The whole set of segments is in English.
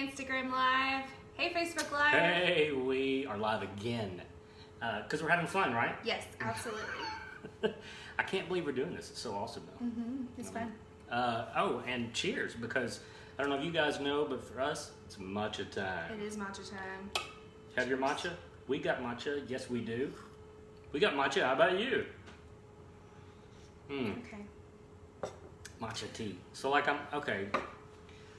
Instagram Live. Hey, Facebook Live. Hey, we are live again. Because we're having fun, right? Yes, absolutely. I can't believe we're doing this. It's so awesome, though. It's fun. Oh, and cheers, because I don't know if you guys know, but for us, it's matcha time. It is matcha time. Have your matcha? We got matcha. Yes, we do. We got matcha. How about you? Okay. Matcha tea. So okay,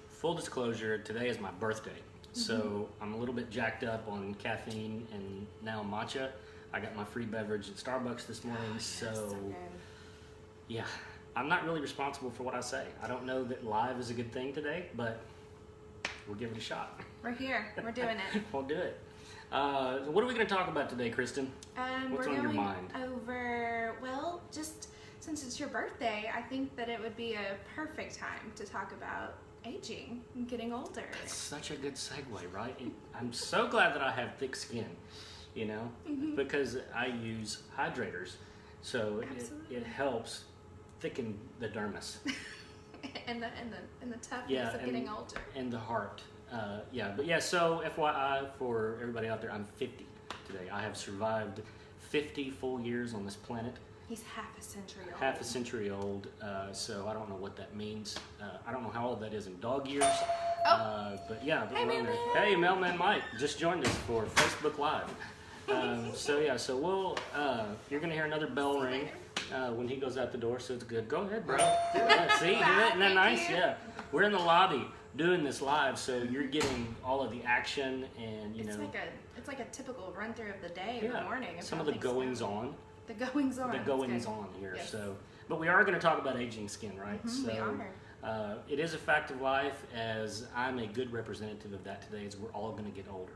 full disclosure, today is my birthday. So I'm a little bit jacked up on caffeine and now matcha. I got my free beverage at Starbucks this morning, so yeah, I'm not really responsible for what I say. I don't know that live is a good thing today, but we'll give it a shot. We're here. We're doing it. We'll do it. What are we going to talk about today, Kristen? What's on your mind? Over, well, just since it's your birthday, I think that it would be a perfect time to talk about aging and getting older. That's such a good segue, right? I'm so glad that I have thick skin, you know, because I use hydrators, so it helps thicken the dermis. and the toughness of getting older. And the heart. So FYI for everybody out there, I'm 50 today. I have survived 50 full years on this planet. He's half a century old. Half a century old, so I don't know what that means. I don't know how old that is in dog years. But yeah, hey, Mailman. Hey, Mailman Mike just joined us for Facebook Live. So we'll, you're gonna hear another bell ring when he goes out the door, so it's good. Go ahead, bro. See, isn't that nice? Yeah, we're in the lobby doing this live, so you're getting all of the action and it's like a typical run through of the day, yeah, the morning. Some of the goings on. The goings on. The goings on here. Yes. But we are going to talk about aging skin, right? We are. It is a fact of life, as I'm a good representative of that today, is we're all going to get older.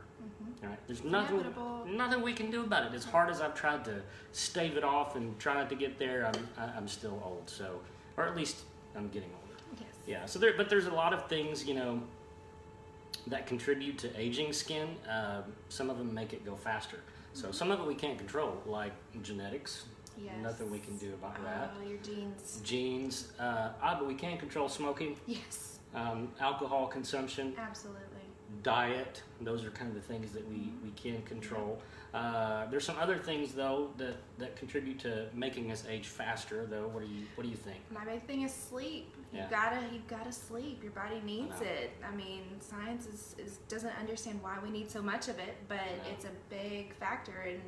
Right? There's nothing we can do about it. As hard as I've tried to stave it off and try not to get there, I'm still old. So, or at least I'm getting older. Yes. Yeah. But there's a lot of things, that contribute to aging skin. Some of them make it go faster. So some of it we can't control, like genetics. Yes. Nothing we can do about that. Oh, your genes. Genes. But we can control smoking. Yes. Alcohol consumption. Absolutely. Diet. Those are kind of the things that we can control. There's some other things though that contribute to making us age faster. Though, what do you think? My big thing is sleep. Yeah. You've gotta sleep. Your body needs it. I mean, science doesn't understand why we need so much of it, but it's a big factor in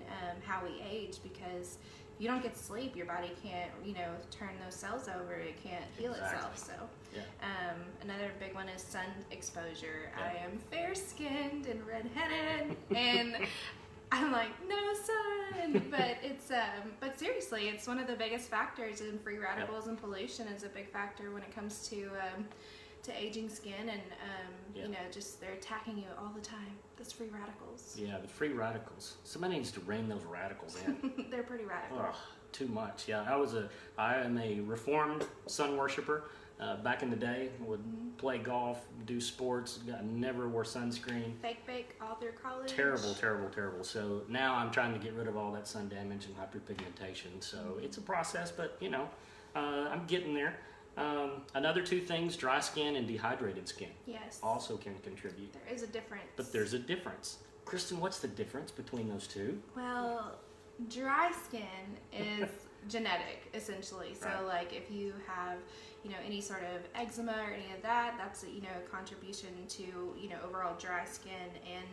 how we age, because if you don't get sleep, your body can't turn those cells over. It can't heal itself. So another big one is sun exposure. Yeah. I am fair skinned and redheaded and I'm like, no sun, but but seriously, it's one of the biggest factors in free radicals, and pollution is a big factor when it comes to aging skin, and just they're attacking you all the time. Those free radicals. Yeah, the free radicals. Somebody needs to rein those radicals in. They're pretty radical. Ugh, too much. Yeah, I am a reformed sun worshiper. Back in the day, would play golf, do sports, never wore sunscreen. Fake all through college. Terrible. So now I'm trying to get rid of all that sun damage and hyperpigmentation. So it's a process, but I'm getting there. Another two things, dry skin and dehydrated skin. Yes. Also can contribute. There is a difference. But there's a difference. Kristen, what's the difference between those two? Well, dry skin is genetic, essentially. So like if you have any sort of eczema or any of that, that's a contribution to overall dry skin. And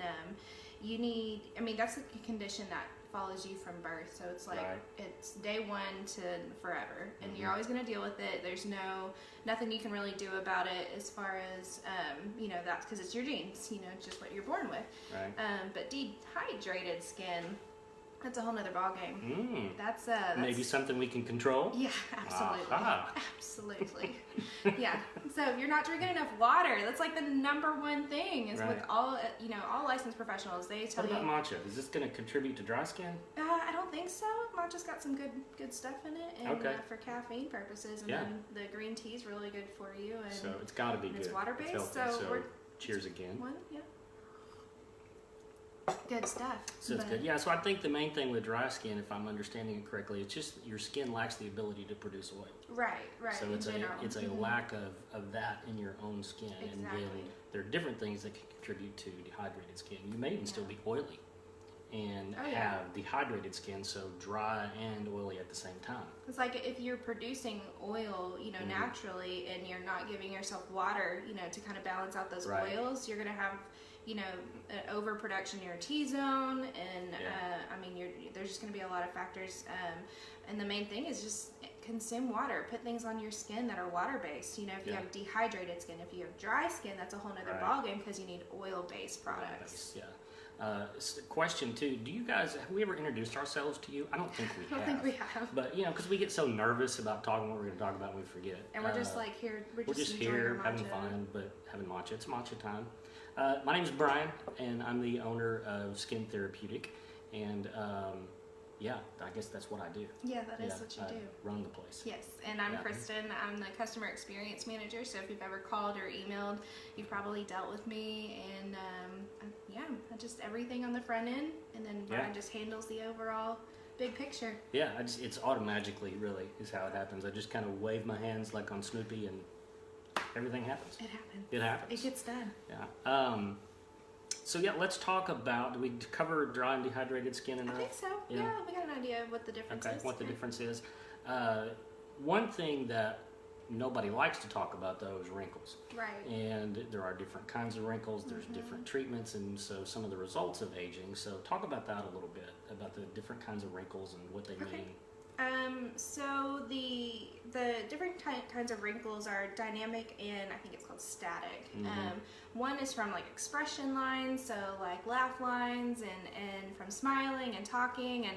that's a condition that follows you from birth, so it's like it's day one to forever, and you're always going to deal with it. There's nothing you can really do about it as far as that's because it's your genes, it's just what you're born with. But dehydrated skin, that's a whole nother ballgame. That's maybe something we can control. Yeah, absolutely. Aha. Absolutely. Yeah. So if you're not drinking enough water, that's like the number one thing is with all licensed professionals. They tell you. What about matcha? Is this going to contribute to dry skin? I don't think so. Matcha's got some good stuff in it, and for caffeine purposes, and then the green tea is really good for you. And so it's got to be good. It's water based, so cheers again. Good stuff. So it's good. Yeah, so I think the main thing with dry skin, if I'm understanding it correctly, it's just your skin lacks the ability to produce oil. Right. So it's a lack of that in your own skin. Exactly. And then there are different things that can contribute to dehydrated skin. You may even still be oily and have dehydrated skin, so dry and oily at the same time. It's like if you're producing oil, naturally, and you're not giving yourself water, to kind of balance out those oils, you're going to have, an overproduction in your T-zone, and there's just going to be a lot of factors. And the main thing is just consume water. Put things on your skin that are water-based. If you have dehydrated skin, if you have dry skin, that's a whole nother ballgame because you need oil-based products. Question two: do you guys have we ever introduced ourselves to you? I don't think we have. I don't think we have. But because we get so nervous about talking what we're going to talk about, we forget. And we're just like here. We're just here having fun, but having matcha. It's matcha time. My name is Brian, and I'm the owner of Skin Therapeutic, and I guess that's what I do. Yeah, that is what you do. Run the place. Yes, and I'm Kristen. I'm the customer experience manager. So if you've ever called or emailed, you've probably dealt with me. And just everything on the front end, and then Brian just handles the overall big picture. Yeah, it's automatically really is how it happens. I just kind of wave my hands like on Snoopy, and everything happens. It happens. It gets done. Yeah. So let's talk about. Do we cover dry and dehydrated skin enough? I think so. Yeah, we got an idea of what the difference is. What the difference is. One thing that nobody likes to talk about though is wrinkles. Right. And there are different kinds of wrinkles. There's different treatments, and so some of the results of aging. So talk about that a little bit, about the different kinds of wrinkles and what they mean. So the different kinds of wrinkles are dynamic and I think it's called static. One is from like expression lines, so like laugh lines and from smiling and talking, and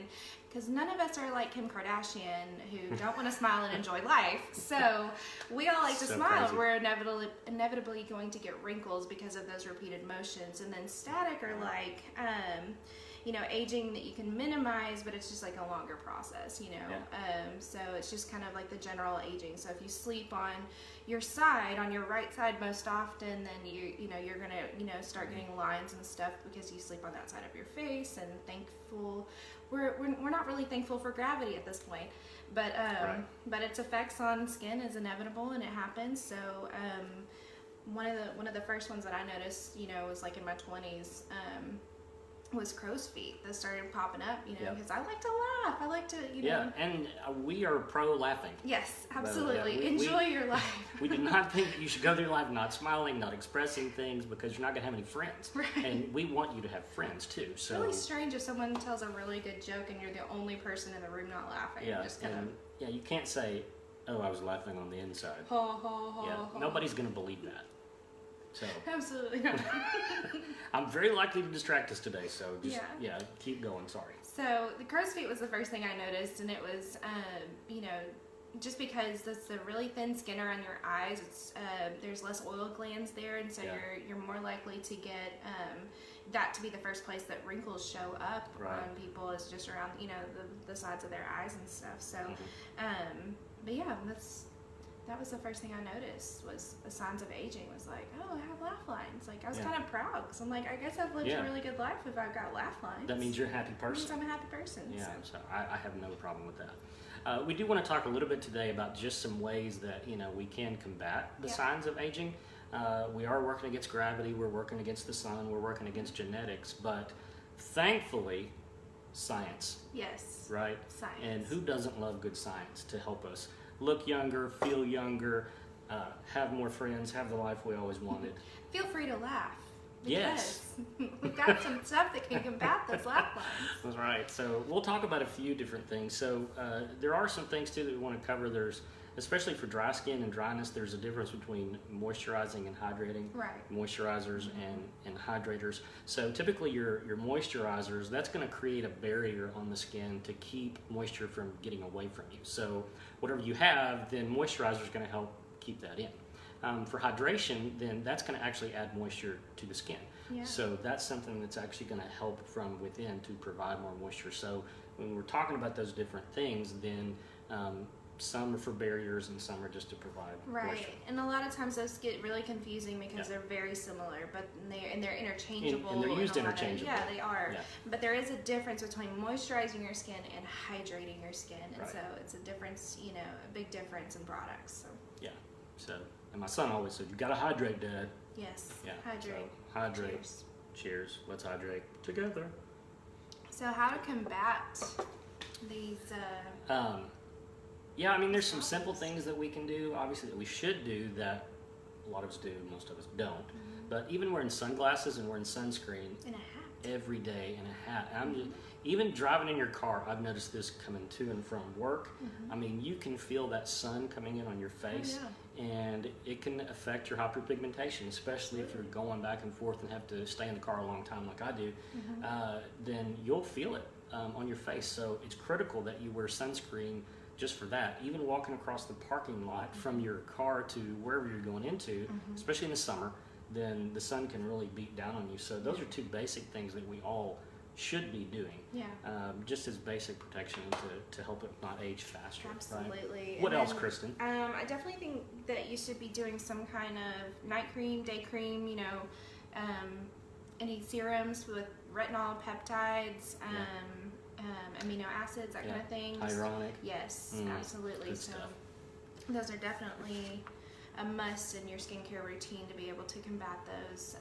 because none of us are like Kim Kardashian who don't want to smile and enjoy life. So we all like to smile. Crazy. We're inevitably going to get wrinkles because of those repeated motions. And then static are like aging that you can minimize, but it's just like a longer process, so it's just kind of like the general aging. So if you sleep on your side, on your right side most often, then you're gonna start getting lines and stuff because you sleep on that side of your face. And we're not really thankful for gravity at this point, but its effects on skin is inevitable and it happens. So one of the first ones that I noticed, was like in my 20s. Was crow's feet that started popping up, because I like to laugh. I like to, and we are pro laughing. Yes, absolutely. Enjoy your life. We do not think you should go through life not smiling, not expressing things, because you're not going to have any friends. Right. And we want you to have friends too. So it's really strange if someone tells a really good joke and you're the only person in the room not laughing. Yeah, just kind of... you can't say, "Oh, I was laughing on the inside." Ho ho ho. Ho. Nobody's going to believe that. So absolutely not. I'm very likely to distract us today, so just keep going. Sorry. So the crow's feet was the first thing I noticed, and it was just because that's the really thin skin around your eyes. It's there's less oil glands there, and so you're more likely to get that to be the first place that wrinkles show up on people, is just around the sides of their eyes and stuff. So that was the first thing I noticed, was the signs of aging. Was like, oh, I have laugh lines. Like, I was kind of proud, because I'm like, I guess I've lived a really good life if I've got laugh lines. That means you're a happy person. That means I'm a happy person. Yeah, so I have no problem with that. We do want to talk a little bit today about just some ways that we can combat the signs of aging. We are working against gravity. We're working against the sun. We're working against genetics. But thankfully, science. Yes. Right? Science. And who doesn't love good science to help us look younger, feel younger, have more friends, have the life we always wanted. Feel free to laugh. Yes. We've got some stuff that can combat those laugh lines. That's right. So we'll talk about a few different things. So there are some things too that we want to cover. There's, especially for dry skin and dryness, there's a difference between moisturizing and hydrating. Right. Moisturizers and hydrators. So typically your moisturizers, that's going to create a barrier on the skin to keep moisture from getting away from you. So whatever you have, then moisturizer is going to help keep that in. For hydration, then that's going to actually add moisture to the skin. Yeah. So that's something that's actually going to help from within to provide more moisture. So when we're talking about those different things, then some are for barriers and some are just to provide moisture. And a lot of times those get really confusing because they're very similar, but they're interchangeable. And they're used interchangeably. Yeah, they are. Yeah. But there is a difference between moisturizing your skin and hydrating your skin, and so it's a difference, a big difference in products. So. Yeah. So, and my son always said, "You got to hydrate, Dad." Yes. Yeah. Hydrate. So, hydrate. Cheers. Cheers. Let's hydrate together. So how to combat these? Yeah, I mean, there's some simple things that we can do, obviously, that we should do that a lot of us do, most of us don't. Mm-hmm. But even wearing sunglasses and wearing sunscreen In a hat. every day in a hat. I'm just, even driving in your car, I've noticed this coming to and from work. Mm-hmm. I mean, you can feel that sun coming in on your face, and it can affect your hyperpigmentation, especially if you're going back and forth and have to stay in the car a long time like I do. Then you'll feel it on your face. So it's critical that you wear sunscreen just for that. Even walking across the parking lot from your car to wherever you're going into, especially in the summer, then the sun can really beat down on you. So those are two basic things that we all should be doing, just as basic protection to help it not age faster. Absolutely. Right? What else, Kristen? I definitely think that you should be doing some kind of night cream, day cream, you know, any serums with retinol, peptides, amino acids, that kind of thing. Hyaluronic. Yes, absolutely. Good so stuff. those are definitely a must in your skincare routine to be able to combat those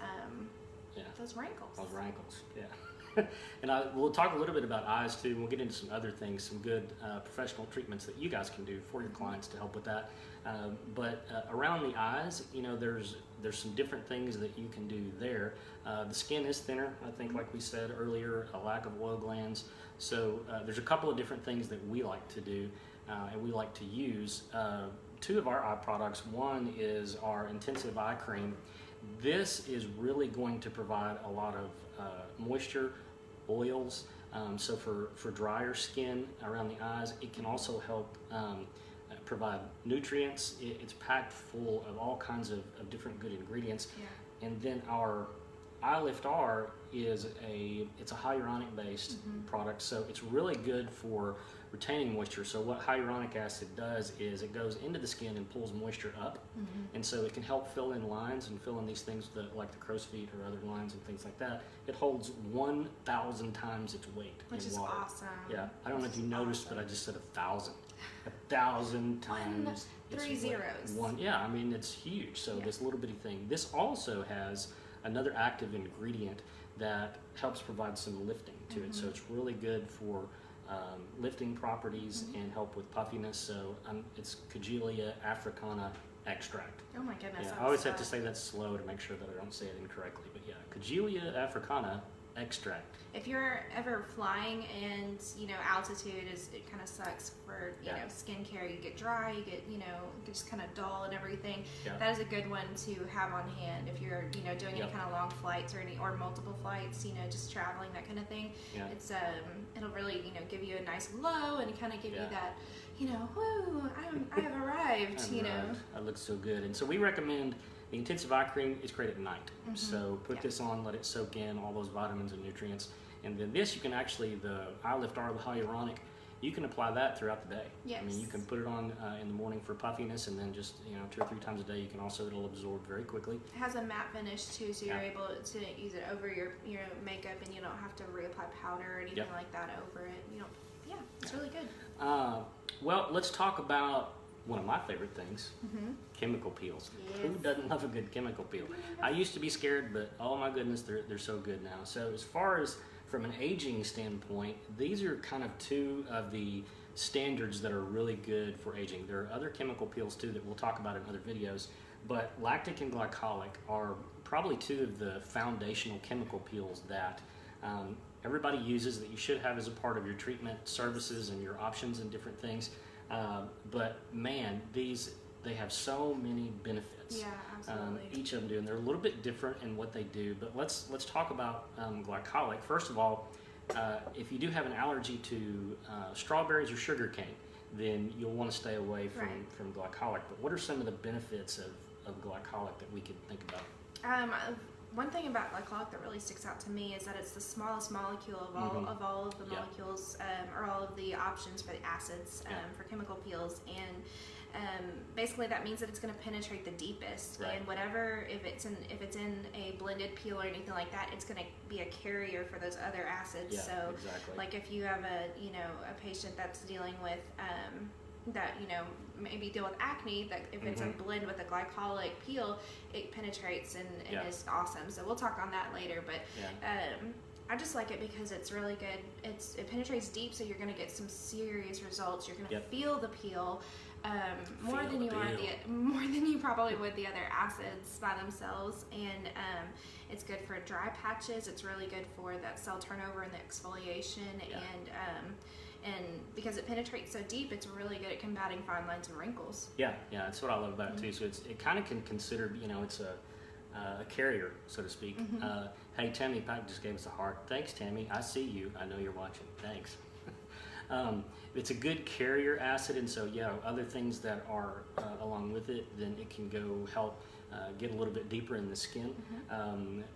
those wrinkles. Those wrinkles, yeah. And we'll talk a little bit about eyes too, and we'll get into some other things, some good professional treatments that you guys can do for your clients to help with that. But around the eyes, you know, there's some different things that you can do there. The skin is thinner, I think, like we said earlier, a lack of oil glands. So there's a couple of different things that we like to do and we like to use. Two of our eye products. One is our intensive eye cream. This is really going to provide a lot of moisture, oils. So for drier skin around the eyes, it can also help provide nutrients. It's packed full of all kinds of different good ingredients. Yeah. And then our Eye Lift R is it's a hyaluronic based product, so it's really good for retaining moisture. So what hyaluronic acid does is it goes into the skin and pulls moisture up, and so it can help fill in lines and fill in these things like the crow's feet or other lines and things like that. It holds 1,000 times its weight Which in is water. Awesome. Yeah, I don't know if you noticed, but I just said 1,000. 1,000 times. Three zeros. Yeah, I mean, it's huge. So this little bitty thing. This also has another active ingredient that helps provide some lifting to it. So it's really good for lifting properties and help with puffiness. So it's Cagelia africana extract. Oh my goodness. Yeah, I always have to say that slow to make sure that I don't say it incorrectly. But yeah, Cagelia africana extract. If you're ever flying and, you know, altitude it kind of sucks for, you know, skincare. You get dry, you get, you know, just kind of dull and everything. Yeah. That is a good one to have on hand if you're, you know, doing any kind of long flights or multiple flights, you know, just traveling, that kind of thing. Yeah. It's it'll really, you know, give you a nice glow and kind of give you that, you know, whoo, I have arrived, you know. That looks so good. And so we recommend the intensive eye cream is great at night. So put this on, let it soak in all those vitamins and nutrients. And then this, you can actually, the Eye Lift R, the hyaluronic, you can apply that throughout the day. Yes. I mean, you can put it on in the morning for puffiness, and then just, you know, 2 or 3 times a day. You can also, it'll absorb very quickly. It has a matte finish too, so you're able to use it over your makeup, and you don't have to reapply powder or anything like that over it. You don't. It's really good. Well, let's talk about one of my favorite things, chemical peels. Yes. Who doesn't love a good chemical peel? I used to be scared, but oh my goodness, they're so good now. So as far as from an aging standpoint, these are kind of two of the standards that are really good for aging. There are other chemical peels too that we'll talk about in other videos, but lactic and glycolic are probably two of the foundational chemical peels that everybody uses, that you should have as a part of your treatment services and your options and different things. But man, they have so many benefits. Yeah, absolutely. Each of them do, and they're a little bit different in what they do. But let's talk about glycolic. First of all, if you do have an allergy to strawberries or sugar cane, then you'll want to stay away from glycolic. But what are some of the benefits of glycolic that we could think about? One thing about glycolic that really sticks out to me is that it's the smallest molecule of all of the molecules, or all of the options for the acids for chemical peels, and basically that means that it's going to penetrate the deepest. And whatever, if it's in a blended peel or anything like that, it's going to be a carrier for those other acids. So, like if you have a patient that's dealing with that maybe deal with acne, that if it's a blend with a glycolic peel, it penetrates and is awesome. So we'll talk on that later, but I just like it because it's really good. It penetrates deep, so you're going to get some serious results. You're going to feel the peel more than you probably would the other acids by themselves. And it's good for dry patches. It's really good for that cell turnover and the exfoliation, and because it penetrates so deep, it's really good at combating fine lines and wrinkles. Yeah, that's what I love about it too. So it kind of can consider, it's a carrier, so to speak. Hey, Tammy Pike just gave us a heart. Thanks, Tammy. I see you. I know you're watching. Thanks. It's a good carrier acid, and so other things that are along with it, then it can go help get a little bit deeper in the skin.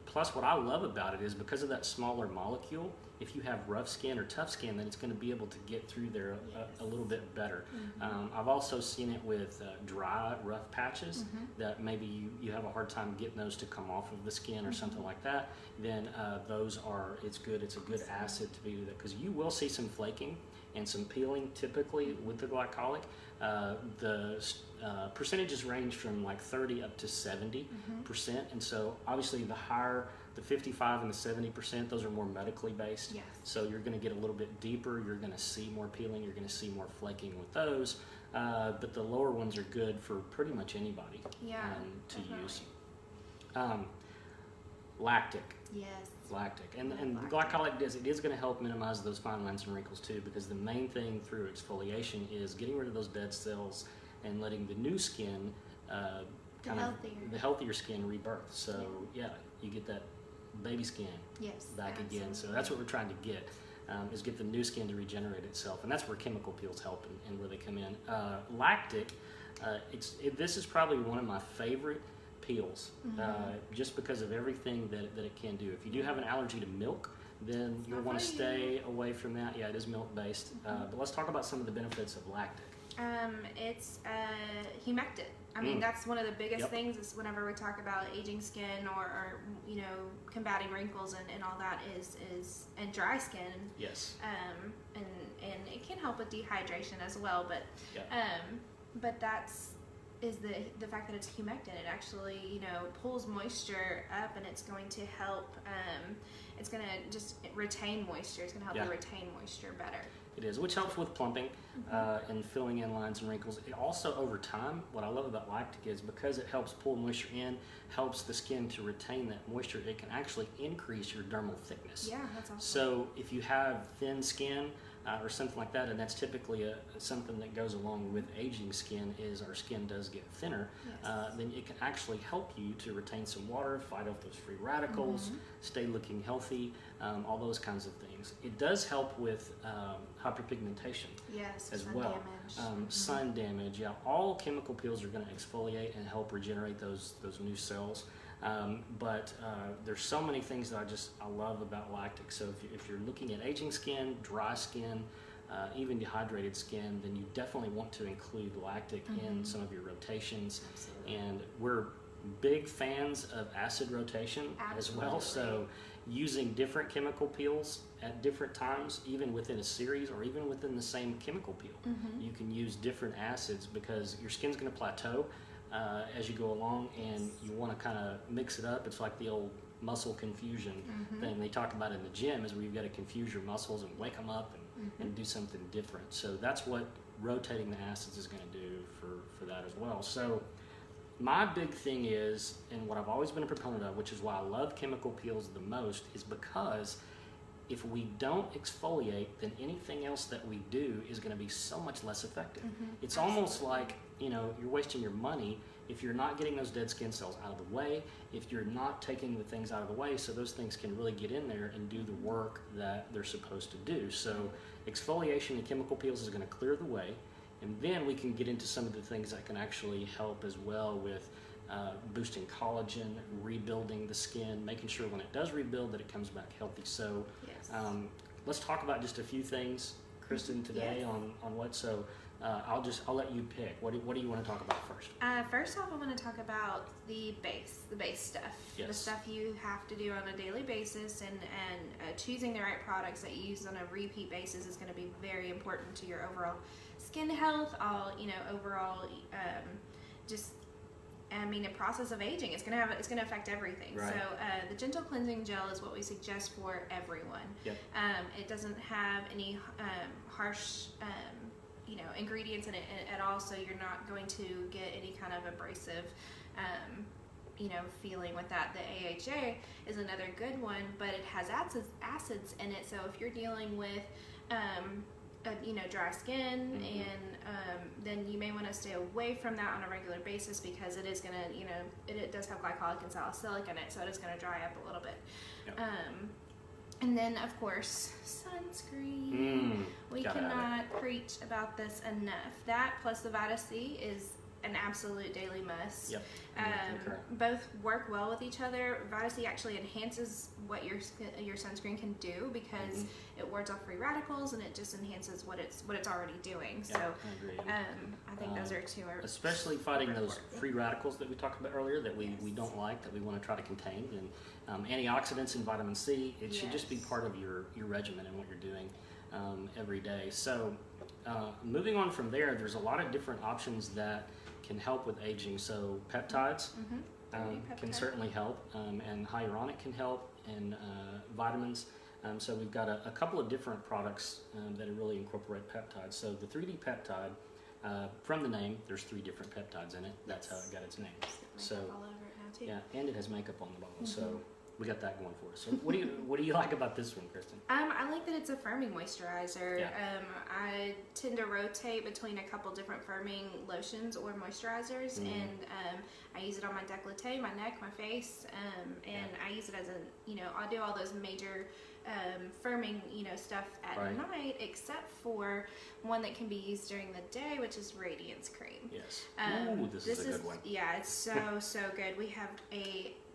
Plus, what I love about it is because of that smaller molecule, if you have rough skin or tough skin, then it's going to be able to get through there a little bit better. I've also seen it with dry, rough patches that maybe you have a hard time getting those to come off of the skin or something like that. Then it's good. It's a good acid to do that, because you will see some flaking and some peeling typically with the glycolic. The percentages range from like 30 up to 70%, and so obviously the higher the 55 and the 70%, those are more medically based. Yes. So you're going to get a little bit deeper. You're going to see more peeling. You're going to see more flaking with those. But the lower ones are good for pretty much anybody to use. Lactic. Yes. Lactic. And glycolic is going to help minimize those fine lines and wrinkles too, because the main thing through exfoliation is getting rid of those dead cells and letting the new skin, the healthier skin rebirth. So you get that baby skin back again. So that's what we're trying to get, is get the new skin to regenerate itself, and that's where chemical peels help and where they come in. Lactic, this is probably one of my favorite peels, just because of everything that it can do. If you do have an allergy to milk, then you'll want to stay away from that. It is milk based, but let's talk about some of the benefits of lactic. It's humectant. I mean, that's one of the biggest things is whenever we talk about aging skin or combating wrinkles and all that is and dry skin. Yes. And it can help with dehydration as well, but that's the fact that it's humectant. It actually pulls moisture up, and it's going to help. It's going to just retain moisture. It's going to help you retain moisture better. It is, which helps with plumping and filling in lines and wrinkles. It also, over time, what I love about lactic is because it helps pull moisture in, helps the skin to retain that moisture, it can actually increase your dermal thickness. Yeah, that's awesome. So if you have thin skin or something like that, and that's typically something that goes along with aging skin, is our skin does get thinner, then it can actually help you to retain some water, fight off those free radicals, stay looking healthy, all those kinds of things. It does help with hyperpigmentation as well. Damage. Sun damage, all chemical peels are going to exfoliate and help regenerate those new cells. But there's so many things that I love about lactic. So if you're looking at aging skin, dry skin, even dehydrated skin, then you definitely want to include lactic in some of your rotations. Absolutely. And we're big fans of acid rotation as well. So using different chemical peels at different times, even within a series or even within the same chemical peel, you can use different acids, because your skin's going to plateau as you go along, and you want to kind of mix it up. It's like the old muscle confusion thing they talk about in the gym, is where you've got to confuse your muscles and wake them up and do something different. So that's what rotating the acids is going to do for that as well. So my big thing is, and what I've always been a proponent of, which is why I love chemical peels the most, is because if we don't exfoliate, then anything else that we do is going to be so much less effective. It's almost like, you're wasting your money if you're not getting those dead skin cells out of the way, if you're not taking the things out of the way so those things can really get in there and do the work that they're supposed to do. So exfoliation and chemical peels is going to clear the way, and then we can get into some of the things that can actually help as well with boosting collagen, rebuilding the skin, making sure when it does rebuild that it comes back healthy. So let's talk about just a few things, Kristen, today on what. So I'll let you pick. What do you want to talk about first? First off, I want to talk about the base stuff. Yes. The stuff you have to do on a daily basis, and choosing the right products that you use on a repeat basis is going to be very important to your overall skin health, all, you know, overall, just, I mean, a process of aging. It's gonna affect everything. Right. So the gentle cleansing gel is what we suggest for everyone. Yep. It doesn't have any harsh, you know, ingredients in it at all. So you're not going to get any kind of abrasive, you know, feeling with that. The AHA is another good one, but it has acids in it. So if you're dealing with you know, dry skin, and then you may want to stay away from that on a regular basis, because it is going to, you know, it does have glycolic and salicylic in it, so it is going to dry up a little bit. Yep. And then, of course, sunscreen. We cannot preach about this enough. That plus the Vita C is an absolute daily must. Yep. Both work well with each other. Vita C actually enhances what your sunscreen can do, because it wards off free radicals, and it just enhances what it's already doing. Yeah, so I agree. I think those are two. Especially fighting those free radicals that we talked about earlier, that we don't like, that we want to try to contain, and antioxidants and vitamin C. It should just be part of your regimen and what you're doing every day. So moving on from there, there's a lot of different options that can help with aging. So peptides can certainly help, and hyaluronic can help, and vitamins. So we've got a couple of different products that really incorporate peptides. So the 3D peptide, from the name, there's 3 different peptides in it. That's how it got its name. So all over it now too. yeah, and it has makeup on the bottle. So we got that going for us. So what do you like about this one, Kristen? I like that it's a firming moisturizer. Yeah. I tend to rotate between a couple different firming lotions or moisturizers, and I use it on my décolleté, my neck, my face, and I use it as a, you know, I do all those major firming, you know, stuff at night, except for one that can be used during the day, which is Radiance Cream. Yes. This is a good one. Yeah, it's so good.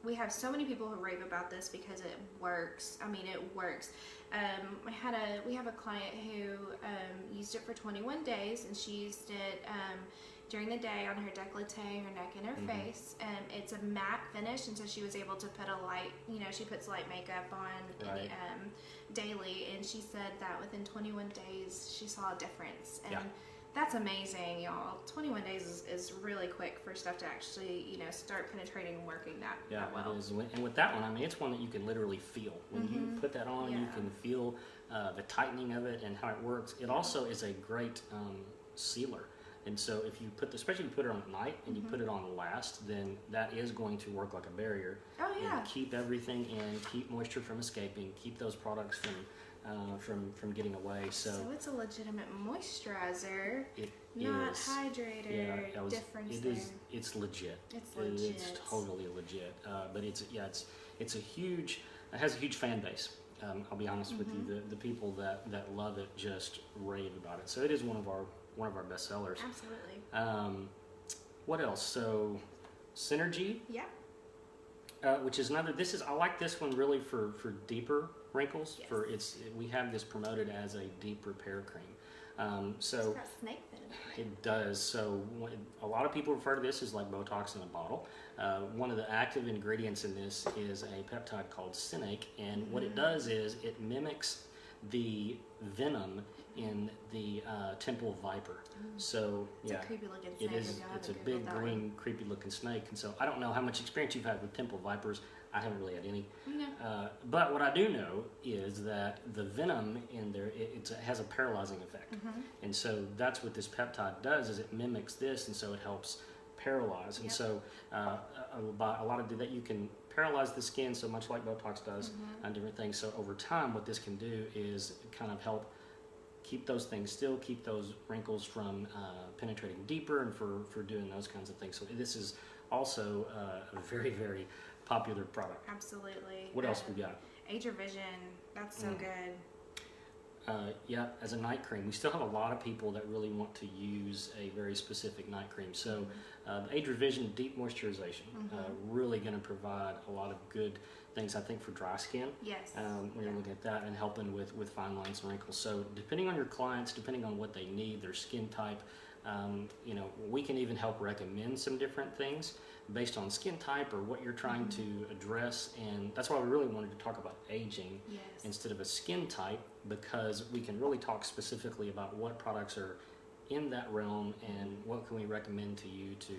We have so many people who rave about this because it works. I mean, it works. We have a client who used it for 21 days, and she used it during the day on her décolleté, her neck, and her face. It's a matte finish, and so she was able to put a light, you know, she puts light makeup on daily, and she said that within 21 days she saw a difference. And that's amazing, y'all. 21 days is really quick for stuff to actually, you know, start penetrating and working that well. It is. And with that one, I mean, it's one that you can literally feel. When you put that on, you can feel the tightening of it and how it works. It also is a great sealer. And so if you put, especially if you put it on at night and you put it on last, then that is going to work like a barrier. Oh yeah. And keep everything in, keep moisture from escaping, keep those products from getting away. So it's a legitimate moisturizer, it not is. hydrator. Yeah, difference there. It's legit. It's legit. It's totally legit. But it's a huge. It has a huge fan base. I'll be honest with you. The people that love it just rave about it. So it is one of our best sellers. Absolutely. What else? So Synergy. Yeah. Which is another. I like this one really for deeper wrinkles. Yes. We have this promoted as a deep repair cream. It's got snake venom. It does. So a lot of people refer to this as like Botox in a bottle. One of the active ingredients in this is a peptide called Synake, and what it does is it mimics the venom in the temple viper. So it's a creepy looking snake. it is. It's a big green, creepy looking snake, and so I don't know how much experience you've had with temple vipers. I haven't really had any. No. But what I do know is that the venom in there it has a paralyzing effect, and so that's what this peptide does. Is it mimics this, and so it helps paralyze. And so by a lot of that you can paralyze the skin, so much like Botox does, and different things. So over time, what this can do is kind of help keep those things still, keep those wrinkles from penetrating deeper, and for doing those kinds of things. So this is also a very, very popular product. Absolutely. What else we got? Age Revision. That's so good. As a night cream. We still have a lot of people that really want to use a very specific night cream. So the Age Revision Deep Moisturization, really going to provide a lot of good things, I think, for dry skin. Yes. When you're looking at that and helping with fine lines and wrinkles. So depending on your clients, depending on what they need, their skin type, we can even help recommend some different things based on skin type or what you're trying to address. And that's why we really wanted to talk about aging instead of a skin type, because we can really talk specifically about what products are in that realm, and what can we recommend to you to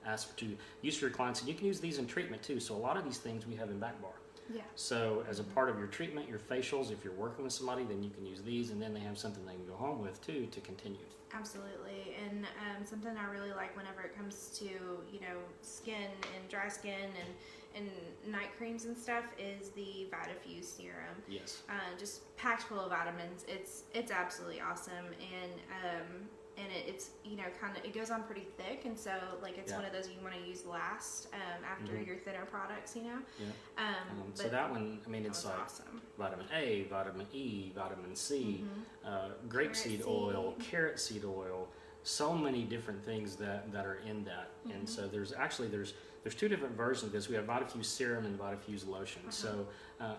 ask to use for your clients. And you can use these in treatment too. So a lot of these things we have in back bar. Yeah. So as a part of your treatment, your facials, if you're working with somebody, then you can use these, and then they have something they can go home with too to continue. Absolutely. And something I really like whenever it comes to, skin and dry skin and night creams and stuff is the VitaFuse serum. Yes. Just packed full of vitamins. It's absolutely awesome. And it's kind of, it goes on pretty thick, and so it's one of those you want to use last after your thinner products. Yeah. So that one, it's like awesome. Vitamin A, vitamin E, vitamin C, grapeseed oil, carrot seed oil, so many different things that are in that. And so there's two different versions of this. We have VitaFuse serum and VitaFuse lotion. So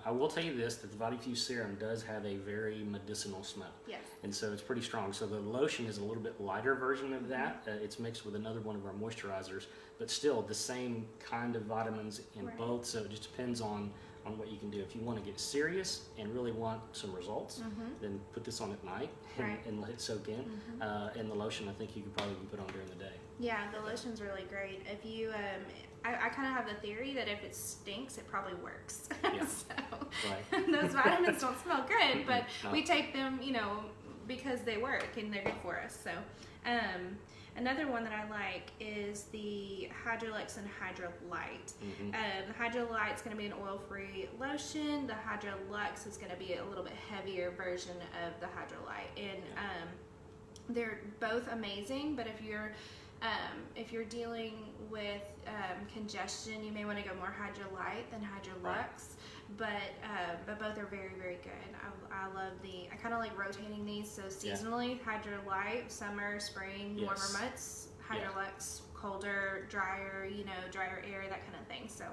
I will tell you this, that the VitaFuse serum does have a very medicinal smell. Yes. And so it's pretty strong. So the lotion is a little bit lighter version of that. It's mixed with another one of our moisturizers, but still the same kind of vitamins in both. So it just depends on what you can do. If you want to get serious and really want some results, then put this on at night and let it soak in. And the lotion, I think you could probably put on during the day. Yeah, the lotion's really great. If you, I kind of have the theory that if it stinks, it probably works. Yeah. So those vitamins don't smell good, but we take them, because they work and they're good for us. So another one that I like is the Hydrolux and Hydrolite. The Hydrolite is going to be an oil-free lotion. The Hydrolux is going to be a little bit heavier version of the Hydrolite, and they're both amazing. But if you're dealing with congestion, you may want to go more Hydrolite than Hydrolux. But both are very, very good. I love I kind of like rotating these. So seasonally, Hydrolite, summer, spring, warmer months, Hydrolux, colder, drier, drier air, that kind of thing. So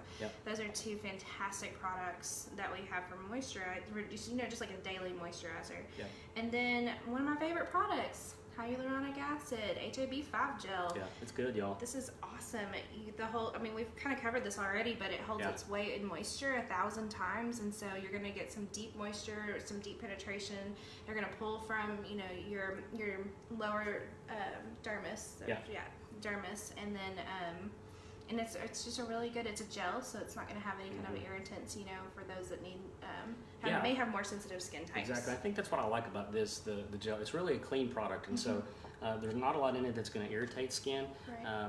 those are two fantastic products that we have for moisturizer, just like a daily moisturizer. And then one of my favorite products, hyaluronic acid, HAB5 gel. Yeah, it's good, y'all. This is awesome. We've kind of covered this already, but it holds its weight in moisture 1,000 times, and so you're going to get some deep moisture, some deep penetration. You're going to pull from, your lower dermis. Dermis, and then and it's just a really good. It's a gel, so it's not going to have any kind of irritants. For those that need may have more sensitive skin types. Exactly. I think that's what I like about this, the gel. It's really a clean product, and so there's not a lot in it that's going to irritate skin,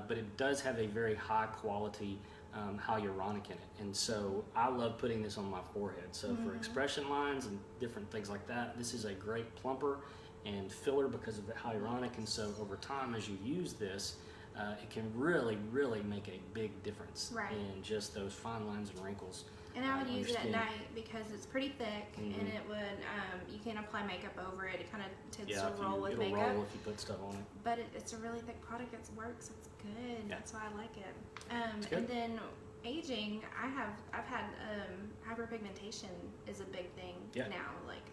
but it does have a very high quality hyaluronic in it, and so I love putting this on my forehead. So for expression lines and different things like that, this is a great plumper and filler because of the hyaluronic, and so over time as you use this, it can really, really make a big difference in just those fine lines and wrinkles. And I would use it at night because it's pretty thick, and it would, you can apply makeup over it. It kind of tends to roll with makeup. It'll roll if you put stuff on it. But it's a really thick product. It works. It's good. Yeah. That's why I like it. Good. And then aging, I've had hyperpigmentation is a big thing now. Like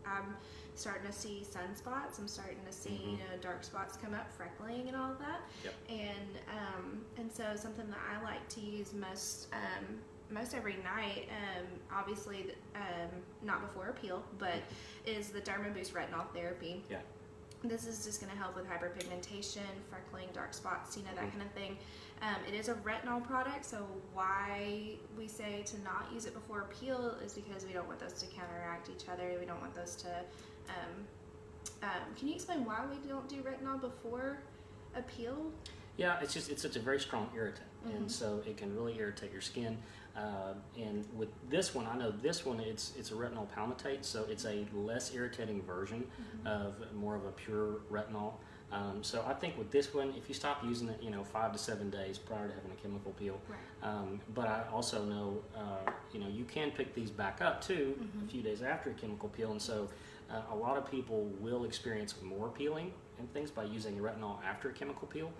I'm starting to see sunspots. I'm starting to see dark spots come up, freckling, and all of that. And so something that I like to use most every night, obviously not before a peel, but is the Dermaboost Retinol Therapy. Yeah. This is just going to help with hyperpigmentation, freckling, dark spots, that kind of thing. It is a retinol product, so why we say to not use it before a peel is because we don't want those to counteract each other. We don't want those to... can you explain why we don't do retinol before a peel? Yeah, it's such a very strong irritant, and so it can really irritate your skin. And with this one, I know this one, it's a retinol palmitate, so it's a less irritating version of more of a pure retinol. So I think with this one, if you stop using it, 5 to 7 days prior to having a chemical peel. But I also know, you can pick these back up too a few days after a chemical peel, and so a lot of people will experience more peeling and things by using a retinol after a chemical peel.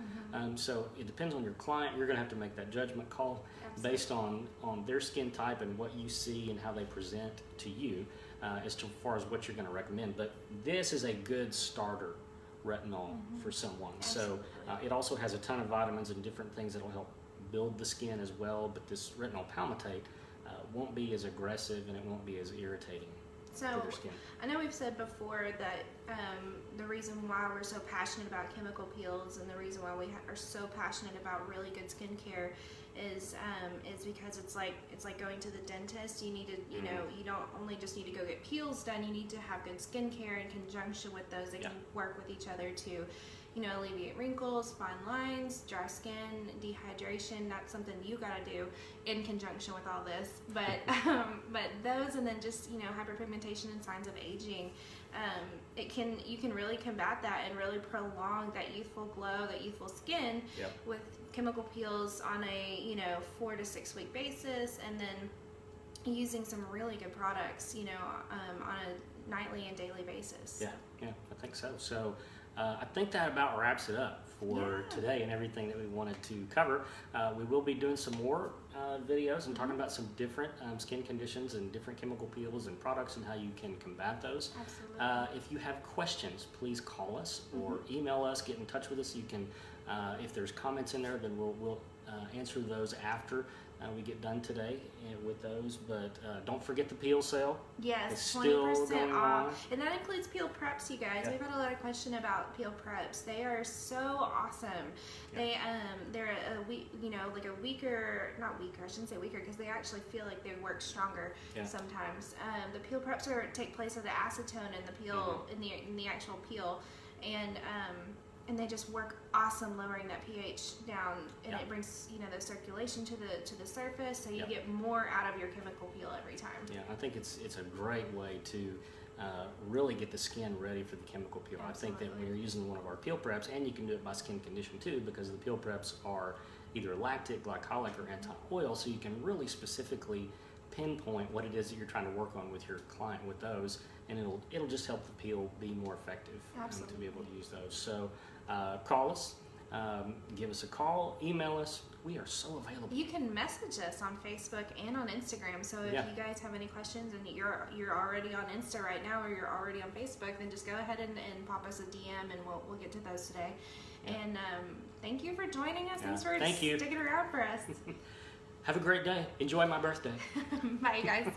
So it depends on your client. You're going to have to make that judgment call based on their skin type and what you see and how they present to you as far as what you're going to recommend. But this is a good starter retinol for someone. So it also has a ton of vitamins and different things that will help build the skin as well, but this retinol palmitate won't be as aggressive and it won't be as irritating. So for their skin. I know we've said before that the reason why we're so passionate about chemical peels and the reason why we are so passionate about really good skincare is because it's like going to the dentist. You need to, you know, you don't only just need to go get peels done. You need to have good skincare in conjunction with those. They can work with each other to, you know, alleviate wrinkles, fine lines, dry skin, dehydration. That's something you gotta do in conjunction with all this. But but those, and then just, you know, hyperpigmentation and signs of aging. You can really combat that and really prolong that youthful glow, that youthful skin with chemical peels on a, you know, 4 to 6 week basis, and then using some really good products, you know, on a nightly and daily basis. Yeah, I think so. So I think that about wraps it up for today and everything that we wanted to cover. We will be doing some more videos and talking about some different skin conditions and different chemical peels and products and how you can combat those. Absolutely. If you have questions, please call us or email us, get in touch with us. You can, if there's comments in there, then we'll answer those after we get done today with those. But don't forget the peel sale. Yes, it's still 20% going off. on. And that includes peel preps, you guys. We've had a lot of question about peel preps. They are so awesome. They're a week, you know, like a weaker, not weaker, I shouldn't say weaker, because they actually feel like they work stronger sometimes. The peel preps take place of the acetone in the peel, in the actual peel, and they just work awesome, lowering that pH down, and it brings, you know, the circulation to the surface, so you get more out of your chemical peel every time. Yeah, I think it's a great way to really get the skin ready for the chemical peel. Absolutely. I think that when you're using one of our peel preps, and you can do it by skin condition too, because the peel preps are either lactic, glycolic, or anti-oil, so you can really specifically pinpoint what it is that you're trying to work on with your client with those, and it'll just help the peel be more effective to be able to use those. So call us, give us a call, email us. We are so available. You can message us on Facebook and on Instagram. So if you guys have any questions and you're already on Insta right now, or you're already on Facebook, then just go ahead and pop us a DM, and we'll get to those today. And thank you for joining us. Thanks for sticking around for us. Have a great day. Enjoy my birthday. Bye, you guys.